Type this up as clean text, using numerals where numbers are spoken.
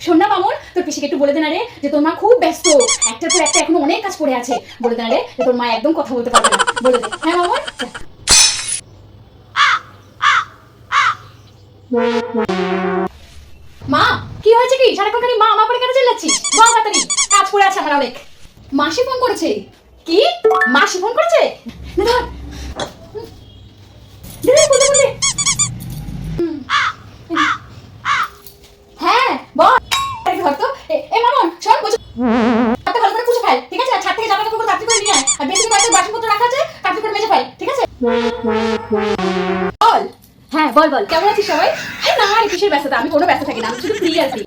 শোন না মামুন, তোর পিসিকে একটু বলে দে না রে যে তোর মা খুব ব্যস্ত, একটার পর একটা এখনো অনেক কাজ পড়ে আছে। বলে দে না রে যে তোর মা একদম কথা বলতে পারবে না, বলে দে। হ্যাঁ মামুন। মা কি হয়েছে, কি সারাক্ষণ খালি মা মা করে কেন চিল্লাচ্ছিস? বল তাড়াতাড়ি, কাজ পড়ে আছে আমার অনেক। মাসি ফোন করেছে? কি মাসি ফোন করেছে? না ধর, দে দে, বলতে বলতে। হ্যাঁ বল। ধর তো, এ মামুন শোন, বলছি হাতটা ভালো করে পুছে ফেল, ঠিক আছে? আর ছাদ থেকে জামা কাপড় তাড়াতাড়ি করে নিয়ে আয়, আর বেশি কয়েকটা বাসনপত্র রাখা আছে, তাড়াতাড়ি করে মেজে ফেল, ঠিক আছে? বল। হ্যাঁ বল বল, কেমন আছিস সবাই? আরে না রে, কিসের ব্যস্ততা, আমি কোনো ব্যস্ত থাকি না, আমি শুধু ফ্রি আছি।